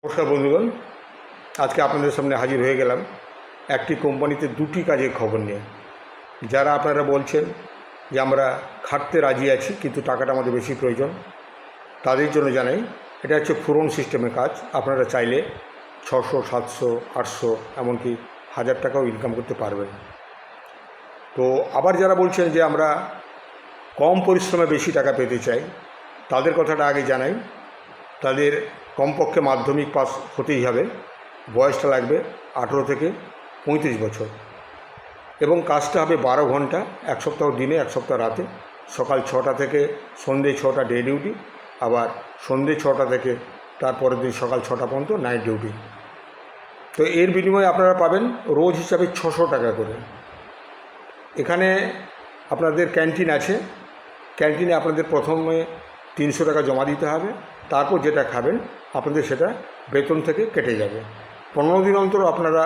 নমস্কার বন্ধুগণ, আজকে আপনাদের সামনে হাজির হয়ে গেলাম একটি কোম্পানিতে দুটি কাজের খবর নিয়ে। যারা আপনারা বলছেন যে আমরা খাটতে রাজি আছি কিন্তু টাকাটা আমাদের বেশি প্রয়োজন, তাদের জন্য জানাই এটা হচ্ছে ফোরন সিস্টেমের কাজ। আপনারা চাইলে 600, 700, 800 এমনকি 1000 টাকাও ইনকাম করতে পারবেন। তো আবার যারা বলছেন যে আমরা কম পরিশ্রমে বেশি টাকা পেতে চাই, তাদের কথাটা আগে জানাই। তাদের কমপক্ষে মাধ্যমিক পাস হতেই হবে, বয়সটা লাগবে 18 থেকে 35 বছর, এবং কাজটা হবে 12 ঘন্টা, এক সপ্তাহ দিনে এক সপ্তাহ রাতে, সকাল 6টা থেকে সন্ধ্যে 6টা ডে ডিউটি, আবার সন্ধ্যে 6টা থেকে তারপরের দিন সকাল 6টা পর্যন্ত নাইট ডিউটি। তো এর বিনিময়ে আপনারা পাবেন রোজ হিসাবে 600 টাকা করে। এখানে আপনাদের ক্যান্টিন আছে, ক্যান্টিনে আপনাদের প্রথমে 300 টাকা জমা দিতে হবে, তারপর যেটা খাবেন আপনাদের সেটা বেতন থেকে কেটে যাবে। 15 দিন অন্তর আপনারা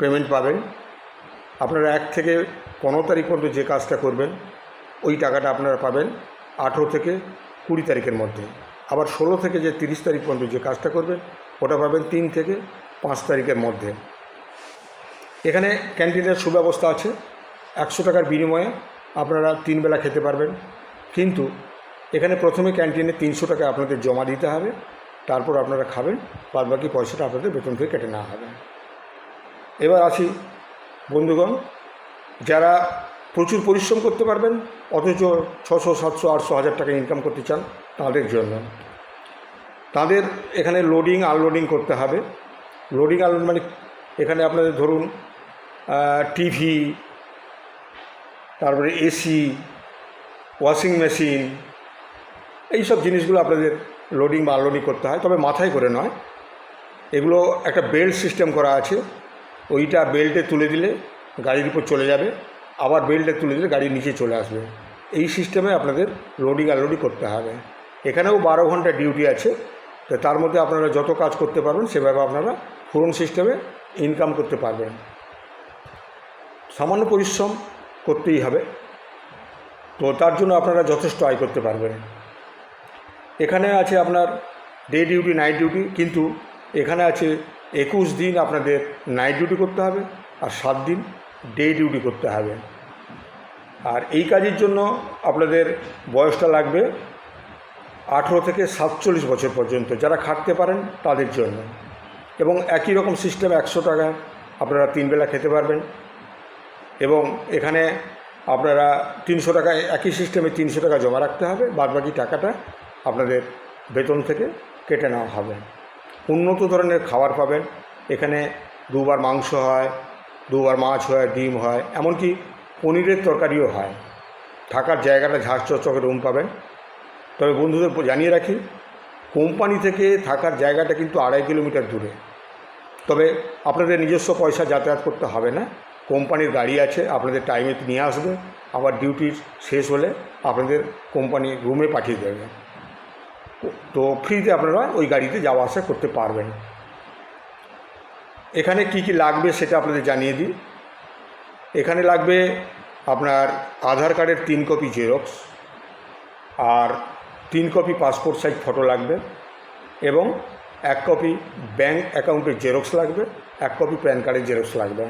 পেমেন্ট পাবেন। আপনারা 1 থেকে 15 তারিখ পর্যন্ত যে কাজটা করবেন ওই টাকাটা আপনারা পাবেন 18 থেকে 20 তারিখের মধ্যে। আবার 16 থেকে যে 30 তারিখ পর্যন্ত যে কাজটা করবেন ওটা পাবেন 3 থেকে 5 তারিখের মধ্যে। এখানে ক্যান্টিনের সুব্যবস্থা আছে। 100 টাকার বিনিময়ে আপনারা 3 বেলা খেতে পারবেন, কিন্তু এখানে প্রথমে ক্যান্টিনে 300 টাকা আপনাদের জমা দিতে হবে, তারপর আপনারা খাবেন, বাদ বাকি পয়সাটা আপনাদের বেতন থেকে কেটে নেওয়া হবে। এবার আসি বন্ধুগণ, যারা প্রচুর পরিশ্রম করতে পারবেন অথচ 600, 700, 800, 1000 টাকা ইনকাম করতে চান, তাদের জন্য তাদের এখানে লোডিং আনলোডিং করতে হবে। লোডিং আনলোডিং মানে এখানে আপনাদের ধরুন টিভি, তারপরে এসি, ওয়াশিং মেশিন, এই সব জিনিসগুলো আপনাদের লোডিং বা আনলোডিং করতে হয়, তবে মাথায় করে নয়। এগুলো একটা বেল্ট সিস্টেম করা আছে, ওইটা বেল্টে তুলে দিলে গাড়ির উপর চলে যাবে, আবার বেল্টে তুলে দিলে গাড়ির নিচে চলে আসবে। এই সিস্টেমে আপনাদের লোডিং আনলোডিং করতে হবে। এখানেও 12 ঘন্টা ডিউটি আছে, তো তার মধ্যে আপনারা যত কাজ করতে পারবেন সেভাবে আপনারা ফোরন সিস্টেমে ইনকাম করতে পারবেন। সামান্য পরিশ্রম করতেই হবে, তো তার জন্য আপনারা যথেষ্ট আয় করতে পারবেন। এখানে আছে আপনার ডে ডিউটি, নাইট ডিউটি, কিন্তু এখানে আছে 21 দিন আপনাদের নাইট ডিউটি করতে হবে আর 7 দিন ডে ডিউটি করতে হবে। আর এই কাজের জন্য আপনাদের বয়সটা লাগবে 18 থেকে 47 বছর পর্যন্ত, যারা খাটতে পারেন তাদের জন্য। এবং একই রকম সিস্টেম 100 টাকা আপনারা 3 বেলা খেতে পারবেন, এবং এখানে আপনারা 300 টাকা, একই সিস্টেমে 300 টাকা জমা রাখতে হবে, বাদবাকি টাকাটা আপনাদের বেতন থেকে কেটে নেওয়া হবে। উন্নত ধরনের খাবার পাবেন। এখানে 2 বার মাংস হয়, 2 বার মাছ হয়, ডিম হয়, এমনকি পনিরের তরকারিও হয়। থাকার জায়গাটা ঝাড় চকচকে রুম পাবেন। তবে বন্ধুদের জানিয়ে রাখি, কোম্পানি থেকে থাকার জায়গাটা কিন্তু 2.5 কিলোমিটার দূরে। তবে আপনাদের নিজস্ব পয়সা যাতায়াত করতে হবে না, কোম্পানির গাড়ি আছে, আপনাদের টাইমে নিয়ে আসবে, আবার ডিউটির শেষ হলে আপনাদের কোম্পানি রুমে পাঠিয়ে দেবে। তো ফ্রিতে আপনারা ওই গাড়িতে যাওয়া আসা করতে পারবেন। এখানে কি কি লাগবে সেটা আপনাদের জানিয়ে দিই। এখানে লাগবে আপনার আধার কার্ডের 3 কপি জেরক্স, আর 3 কপি পাসপোর্ট সাইজ ফটো লাগবে, এবং 1 কপি ব্যাঙ্ক অ্যাকাউন্টের জেরক্স লাগবে, 1 কপি প্যান কার্ডের জেরক্স লাগবে।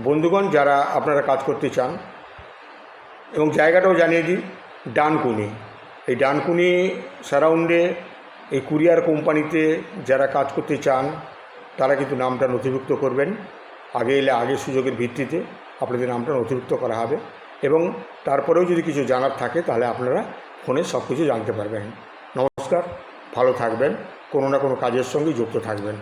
বন্ধুগণ, যারা আপনারা কাজ করতে চান, এবং জায়গাটাও জানিয়ে দিই, ডানকুনি। এই ডানকুনি সারাউন্ডে এই কুরিয়ার কোম্পানিতে যারা কাজ করতে চান তারা কিন্তু নামটা নথিভুক্ত করবেন। আগে এলে আগে সুযোগের ভিত্তিতে আপনাদের নামটা নথিভুক্ত করা হবে, এবং তারপরেও যদি কিছু জানার থাকে তাহলে আপনারা ফোনে সব কিছু জানতে পারবেন। নমস্কার, ভালো থাকবেন, কোনো না কোনো কাজের সঙ্গে যুক্ত থাকবেন।